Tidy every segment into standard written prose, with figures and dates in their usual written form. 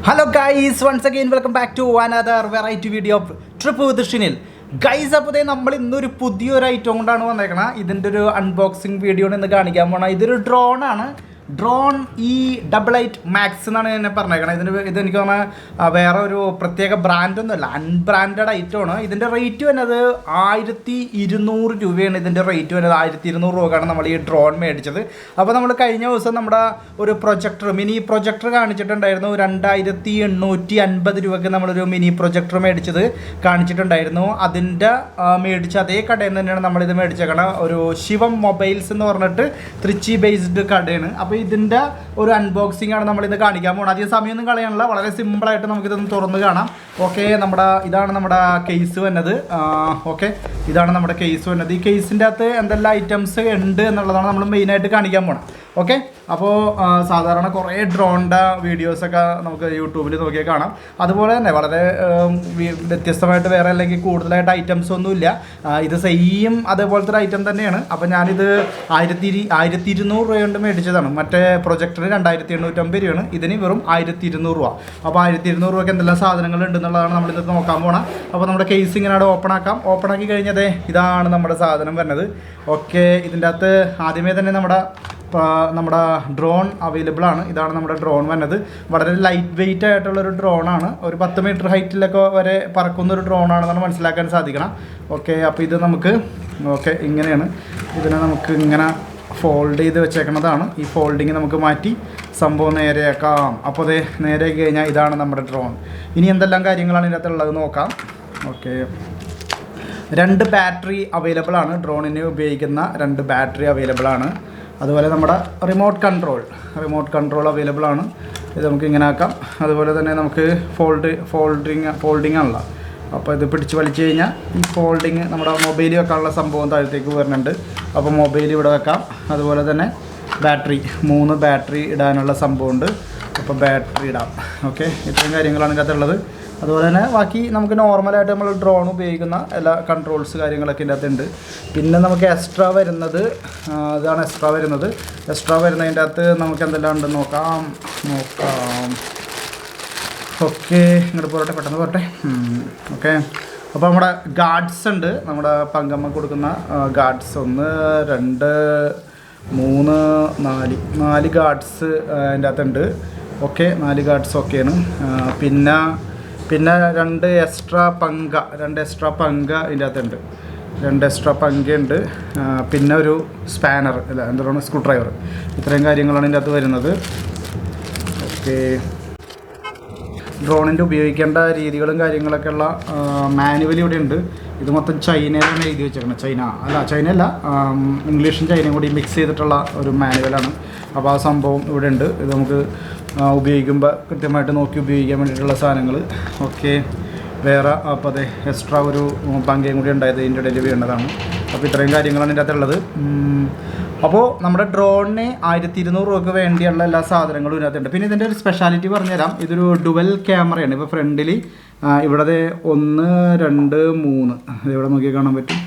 Hello guys, once again welcome back to another variety video of Trip with Shinil. Guys അപ്പോൾ നമ്മൾ ഇന്നൊരു പുതിയൊരു item കൊണ്ടാണ് വന്നേക്കണം. ഇതിൻ്റെ ഒരു അൺബോക്സിങ് വീഡിയോ ആണ് ഇന്ന് കാണിക്കാൻ പോകണം. ഇതൊരു ഡ്രോണാണ്. ഡ്രോൺ E88 മാക്സ് എന്നാണ് എന്നെ പറഞ്ഞേക്കണം. ഇതെനിക്ക് തോന്നുന്നത് വേറെ ഒരു പ്രത്യേക ബ്രാൻഡൊന്നുമല്ല, അൺബ്രാൻഡഡ് ഐറ്റമാണ്. ഇതിൻ്റെ റേറ്റ് വരുന്നത് 1200 രൂപയാണ്. ഇതിൻ്റെ റേറ്റ് വരുന്നത് 1200 രൂപക്കാണ് നമ്മൾ ഈ ഡ്രോൺ മേടിച്ചത്. അപ്പോൾ നമ്മൾ കഴിഞ്ഞ ദിവസം നമ്മുടെ ഒരു മിനി പ്രൊജക്ടർ കാണിച്ചിട്ടുണ്ടായിരുന്നു. 2850 രൂപയ്ക്ക് നമ്മളൊരു മിനി പ്രൊജക്ടർ മേടിച്ചത് കാണിച്ചിട്ടുണ്ടായിരുന്നു. അതിൻ്റെ മേടിച്ച അതേ കടയിൽ നിന്ന് തന്നെയാണ് നമ്മളിത് മേടിച്ചേക്കണം. ഒരു ശിവം മൊബൈൽസ് എന്ന് പറഞ്ഞിട്ട് തൃച്ചി ബേസ്ഡ് കടയാണ്. അപ്പോൾ ഇതിൻ്റെ ഒരു അൺബോക്സിംഗ് ആണ് നമ്മളിന്ന് കാണിക്കാൻ പോകുന്നത്. അധികം സമയമൊന്നും കളയാനുള്ള, വളരെ സിമ്പിളായിട്ട് നമുക്കിതൊന്ന് തുറന്ന് കാണാം. ഓക്കെ, ഇതാണ് നമ്മുടെ കേസ് വന്നത്. ഓക്കെ, ഇതാണ് നമ്മുടെ കേസ് വന്നത്. ഈ കേസിൻ്റെ അകത്ത് എന്തെല്ലാം ഐറ്റംസ് ഉണ്ട് എന്നുള്ളതാണ് നമ്മൾ മെയിനായിട്ട് കാണിക്കാൻ പോകണം. ഓക്കെ, അപ്പോൾ സാധാരണ കുറേ ഡ്രോണിൻ്റെ വീഡിയോസൊക്കെ നമുക്ക് യൂട്യൂബിൽ നോക്കിയാൽ കാണാം. അതുപോലെ തന്നെ വളരെ വ്യത്യസ്തമായിട്ട് വേറെ അല്ലെങ്കിൽ കൂടുതലായിട്ട് ഐറ്റംസ് ഒന്നുമില്ല. ഇത് സെയിം അതേപോലത്തെ ഒരു ഐറ്റം തന്നെയാണ്. അപ്പോൾ ഞാനിത് 1200 രൂപ കൊണ്ട് മേടിച്ചതാണ്. മറ്റേ പ്രൊജക്ടറിന് 2850 രൂപയാണ്, ഇതിന് വെറും 1200 രൂപ. അപ്പോൾ 1200 രൂപയ്ക്ക് എന്തെല്ലാം സാധനങ്ങൾ ഉണ്ടെന്നുള്ളതാണ് നമ്മളിത് നോക്കാൻ പോകണം. അപ്പോൾ നമ്മുടെ കേസ് ഇങ്ങനെ ഓപ്പൺ ആക്കി കഴിഞ്ഞതേ ഇതാണ് നമ്മുടെ സാധനം വരുന്നത്. ഓക്കെ, ഇതിൻ്റെ അകത്ത് ആദ്യമേ തന്നെ നമ്മുടെ ഡ്രോൺ അവൈലബിൾ ആണ്. ഇതാണ് നമ്മുടെ ഡ്രോൺ വന്നത്. വളരെ ലൈറ്റ് വെയിറ്റ് ആയിട്ടുള്ളൊരു ഡ്രോണാണ്. ഒരു 10 മീറ്റർ ഹൈറ്റിലൊക്കെ വരെ പറക്കുന്നൊരു ഡ്രോണാണെന്നാണ് മനസ്സിലാക്കാൻ സാധിക്കണം. ഓക്കെ, അപ്പോൾ ഇത് നമുക്ക് ഇങ്ങനെയാണ്. ഇതിനെ നമുക്ക് ഇങ്ങനെ ഫോൾഡ് ചെയ്ത് വെച്ചേക്കുന്നതാണ്. ഈ ഫോൾഡിങ് നമുക്ക് മാറ്റി സംഭവം നേരെയാക്കാം. അപ്പോൾ അതേ നേരെയാക്കി കഴിഞ്ഞാൽ ഇതാണ് നമ്മുടെ ഡ്രോൺ. ഇനി എന്തെല്ലാം കാര്യങ്ങളാണ് ഇതിനകത്തുള്ളത് നോക്കാം. ഓക്കെ, 2 ബാറ്ററി അവൈലബിൾ ആണ്. ഡ്രോണിന് ഉപയോഗിക്കുന്ന 2 ബാറ്ററി അവൈലബിൾ ആണ്. അതുപോലെ നമ്മുടെ റിമോട്ട് കൺട്രോൾ അവൈലബിൾ ആണ്. ഇത് നമുക്ക് ഇങ്ങനെ ആക്കാം. അതുപോലെ തന്നെ നമുക്ക് ഫോൾഡിങ് ആണല്ലോ. അപ്പോൾ ഇത് പിടിച്ച് വലിച്ചു കഴിഞ്ഞാൽ ഈ ഫോൾഡിങ് നമ്മുടെ മൊബൈൽ വെക്കാനുള്ള സംഭവം താഴത്തേക്ക് വരുന്നുണ്ട്. അപ്പോൾ മൊബൈൽ ഇവിടെ വെക്കാം. അതുപോലെ തന്നെ 3 ബാറ്ററി ഇടാനുള്ള സംഭവമുണ്ട്. അപ്പോൾ ബാറ്ററി ഇടാം. ഓക്കെ, ഇത്രയും കാര്യങ്ങളാണ് ഇതിനകത്തുള്ളത്. അതുപോലെ തന്നെ ബാക്കി നമുക്ക് നോർമലായിട്ട് നമ്മൾ ഡ്രോൺ ഉപയോഗിക്കുന്ന എല്ലാ കൺട്രോൾസ് കാര്യങ്ങളൊക്കെ ഇതിൻ്റെ അകത്തുണ്ട്. പിന്നെ നമുക്ക് എക്സ്ട്രാ വരുന്നത് ഇതാണ്. എക്സ്ട്രാ വരുന്നതിൻ്റെ അകത്ത് നമുക്ക് എന്തെല്ലാം ഉണ്ടെന്ന് നോക്കാം. ഓക്കെ, ഇങ്ങോട്ട് പെട്ടെന്ന് പോരട്ടെ. ഓക്കെ, അപ്പോൾ നമ്മുടെ ഗാർഡ്സ് ഉണ്ട്. നമ്മുടെ പങ്കമ്മ കൊടുക്കുന്ന ഗാർഡ്സ് 1 2 3 4 ഗാർഡ്സ് അതിൻ്റെ അകത്തുണ്ട്. ഓക്കെ, 4 ഗാർഡ്സ് ഓക്കെയാണ്. പിന്നെ 2 എക്സ്ട്രാ പങ്ക ഇതിൻ്റെ അകത്തുണ്ട്. 2 എക്സ്ട്രാ പങ്കയുണ്ട്. പിന്നെ ഒരു സ്പാനർ സ്ക്രൂ ഡ്രൈവർ. ഇത്രയും കാര്യങ്ങളാണ് ഇതിൻ്റെ അകത്ത് വരുന്നത്. ഓക്കെ, ഡ്രോണിൻ്റെ ഉപയോഗിക്കേണ്ട രീതികളും കാര്യങ്ങളൊക്കെ ഉള്ള മാനുവൽ ഇവിടെ ഉണ്ട്. ഇത് മൊത്തം ചൈനയിലാണ് എഴുതി വെച്ചേക്കുന്നത്. ചൈനയല്ല, ഇംഗ്ലീഷും ചൈനയും കൂടി മിക്സ് ചെയ്തിട്ടുള്ള ഒരു മാനുവലാണ്. അപ്പോൾ ആ സംഭവം ഇവിടെ ഉണ്ട്. ഇത് നമുക്ക് ഉപയോഗിക്കുമ്പോൾ കൃത്യമായിട്ട് നോക്കി ഉപയോഗിക്കാൻ വേണ്ടിയിട്ടുള്ള സാധനങ്ങൾ. ഓക്കെ, വേറെ അപ്പോൾ അതെ എക്സ്ട്രാ ഒരു പങ്കയും കൂടി ഉണ്ടായത് ഇതിൻ്റെ ഇടയിൽ വേണ്ടതാണ്. അപ്പോൾ ഇത്രയും കാര്യങ്ങളാണ് ഇതിൻ്റെ അകത്തുള്ളത്. അപ്പോൾ നമ്മുടെ ഡ്രോണിന് 1200 രൂപയ്ക്ക് വേണ്ടിയുള്ള എല്ലാ സാധനങ്ങളും ഇതിനകത്തുണ്ട്. പിന്നെ ഇതിൻ്റെ ഒരു സ്പെഷ്യാലിറ്റി പറഞ്ഞുതരാം. ഇതൊരു ഡുവൽ ക്യാമറയാണ്. ഇപ്പോൾ ഫ്രണ്ടിൽ ഇവിടെ 1 2 3 ഇവിടെ നോക്കി കാണാൻ പറ്റും.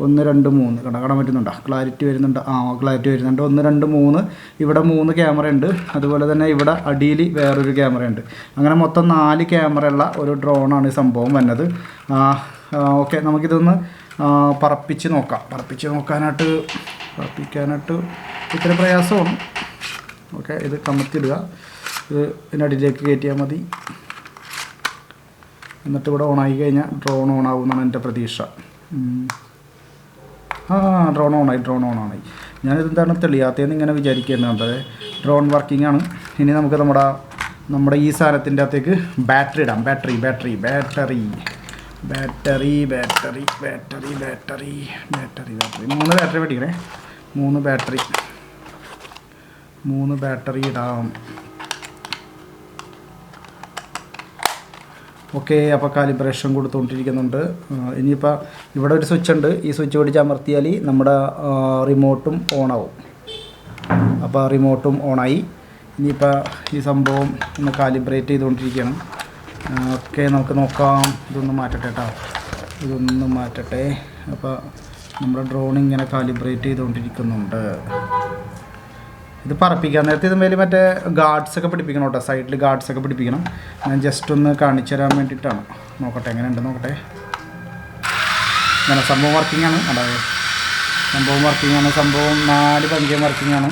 1 2 3 കാണാൻ പറ്റുന്നുണ്ടോ? ക്ലാരിറ്റി വരുന്നുണ്ട്. ക്ലാരിറ്റി വരുന്നുണ്ട്. 1 2 3 ഇവിടെ 3 ക്യാമറ ഉണ്ട്. അതുപോലെ തന്നെ ഇവിടെ അടിയിൽ വേറൊരു ക്യാമറ ഉണ്ട്. അങ്ങനെ മൊത്തം 4 ക്യാമറ ഉള്ള ഒരു ഡ്രോണാണ് ഈ സംഭവം വന്നത്. ഓക്കെ, നമുക്കിതൊന്ന് പറപ്പിച്ച് നോക്കാം. പറപ്പിക്കാനായിട്ട് ഇത്തിരി പ്രയാസമാണ്. ഓക്കെ, ഇത് കമത്തിടുക. ഇത് ഇതിനടിയിലേക്ക് കയറ്റിയാൽ മതി. എന്നിട്ട് ഇവിടെ ഓണായി കഴിഞ്ഞാൽ ഡ്രോൺ ഓണാവും എന്നാണ് എൻ്റെ പ്രതീക്ഷ. ഡ്രോൺ ഓണായി. ഞാനിതെന്താണ് തെളിയാത്തതെന്ന് ഇങ്ങനെ വിചാരിക്കുന്നുണ്ട്. ഡ്രോൺ വർക്കിംഗ് ആണ്. ഇനി നമുക്ക് നമ്മുടെ ഈ സാധനത്തിൻ്റെ അകത്തേക്ക് ബാറ്ററി ഇടാം. ബാറ്ററി 3 ബാറ്ററി മേടിക്കണേ. 3 ബാറ്ററി ഇടാം. ഓക്കെ, അപ്പോൾ കാലിബ്രേഷൻ കൊടുത്തുകൊണ്ടിരിക്കുന്നുണ്ട്. ഇനിയിപ്പോൾ ഇവിടെ ഒരു സ്വിച്ച് ഉണ്ട്. ഈ സ്വിച്ച് പിടിച്ച് അമർത്തിയാൽ നമ്മുടെ റിമോട്ടും ഓണാവും. അപ്പോൾ റിമോട്ടും ഓണായി. ഇനിയിപ്പോൾ ഈ സംഭവം ഒന്ന് കാലിബ്രേറ്റ് ചെയ്തുകൊണ്ടിരിക്കുകയാണ്. ഓക്കെ, നമുക്ക് നോക്കാം. ഇതൊന്ന് മാറ്റട്ടെ. അപ്പോൾ നമ്മുടെ ഡ്രോൺ ഇങ്ങനെ കാലിബ്രേറ്റ് ചെയ്തുകൊണ്ടിരിക്കുന്നുണ്ട്. ഇത് പറപ്പിക്കാൻ നേരത്തെ ഇതുമേൽ മറ്റേ ഗാർഡ്സൊക്കെ പിടിപ്പിക്കണം കേട്ടോ, സൈഡിൽ ഗാർഡ്സൊക്കെ പിടിപ്പിക്കണം. ഞാൻ ജസ്റ്റ് ഒന്ന് കാണിച്ചു തരാൻ വേണ്ടിയിട്ടാണ്. നോക്കട്ടെ എങ്ങനെയുണ്ട് നോക്കട്ടെ. അങ്ങനെ സംഭവം വർക്കിംഗ് ആണ്. അതായത് സംഭവം വർക്കിംഗ് ആണ്. സംഭവം 4 പഞ്ചയം വർക്കിംഗ് ആണ്.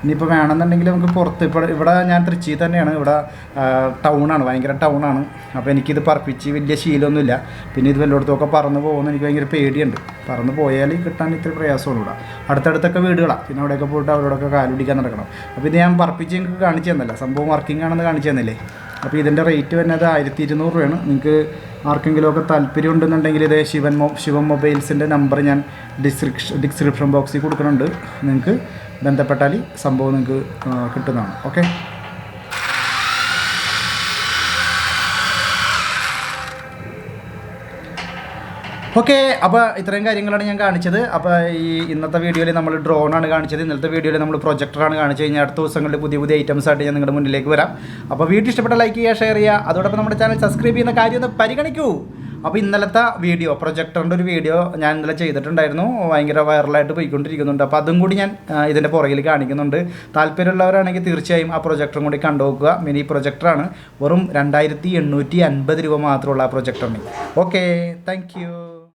ഇനിയിപ്പോൾ വേണമെന്നുണ്ടെങ്കിൽ നമുക്ക് പുറത്ത് ഇവിടെ ഞാൻ തൃശ്ശിയിൽ തന്നെയാണ്. ഇവിടെ ടൗണാണ്, ഭയങ്കര ടൗണാണ്. അപ്പോൾ എനിക്കിത് പറപ്പിച്ച് വലിയ ശീലമൊന്നുമില്ല. പിന്നെ ഇത് വല്ലയിടത്തുമൊക്കെ പറന്ന് പോകുമെന്ന് എനിക്ക് ഭയങ്കര പേടിയുണ്ട്. പറന്ന് പോയാൽ കിട്ടാൻ ഇത്തിരി പ്രയാസമാണ്. ഇവിടെ അടുത്തടുത്തൊക്കെ വീടുകളാണ്. പിന്നെ അവിടെയൊക്കെ പോയിട്ട് അവരോടൊക്കെ കാലുപിടിക്കാൻ നടക്കണം. അപ്പോൾ ഇത് ഞാൻ പറപ്പിച്ച് നിങ്ങൾക്ക് കാണിച്ചു തന്നല്ല, സംഭവം വർക്കിംഗ് ആണെന്ന് കാണിച്ചു തന്നില്ലേ. അപ്പോൾ ഇതിൻ്റെ റേറ്റ് വരുന്നത് 1200 രൂപയാണ്. നിങ്ങൾക്ക് ആർക്കെങ്കിലുമൊക്കെ താല്പര്യം ഉണ്ടെന്നുണ്ടെങ്കിൽ ഇത് ശിവം മൊബൈൽസിൻ്റെ നമ്പർ ഞാൻ ഡിസ്ക്രിപ്ഷൻ ബോക്സിൽ കൊടുക്കുന്നുണ്ട്. നിങ്ങൾക്ക് ബന്ധപ്പെട്ടാൽ സംഭവം നിങ്ങൾക്ക് കിട്ടുന്നതാണ്. Okay, okay. അപ്പോൾ ഇത്രയും കാര്യങ്ങളാണ് ഞാൻ കാണിച്ചത്. അപ്പോൾ ഈ ഇന്നത്തെ വീഡിയോയിൽ നമ്മൾ ഡ്രോണാണ് കാണിച്ചത്. ഇന്നത്തെ വീഡിയോയിൽ നമ്മൾ പ്രൊജക്ടറാണ് കാണിച്ചു കഴിഞ്ഞാൽ അടുത്ത ദിവസങ്ങളിൽ പുതിയ ഐറ്റംസ് ആയിട്ട് ഞാൻ നിങ്ങളുടെ മുന്നിലേക്ക് വരാം. അപ്പോൾ വീഡിയോ ഇഷ്ടപ്പെട്ട ലൈക്ക് ചെയ്യുക, ഷെയർ ചെയ്യുക. അതോടൊപ്പം നമ്മുടെ ചാനൽ സബ്സ്ക്രൈബ് ചെയ്യുന്ന കാര്യം ഒന്ന് പരിഗണിക്കൂ. അപ്പോൾ ഇന്നലത്തെ വീഡിയോ പ്രൊജക്ടറിൻ്റെ ഒരു വീഡിയോ ഞാൻ ഇന്നലെ ചെയ്തിട്ടുണ്ടായിരുന്നു. ഭയങ്കര വൈറലായിട്ട് പോയിക്കൊണ്ടിരിക്കുന്നുണ്ട്. അപ്പോൾ അതും കൂടി ഞാൻ ഇതിൻ്റെ പുറകിൽ കാണിക്കുന്നുണ്ട്. താല്പര്യമുള്ളവരാണെങ്കിൽ തീർച്ചയായും ആ പ്രൊജക്ടറും കൂടി കണ്ടുനോക്കുക. മിനി പ്രൊജക്ടറാണ്. വെറും 2850 രൂപ മാത്രമുള്ള ആ പ്രൊജക്ടറിന്. Okay, thank you.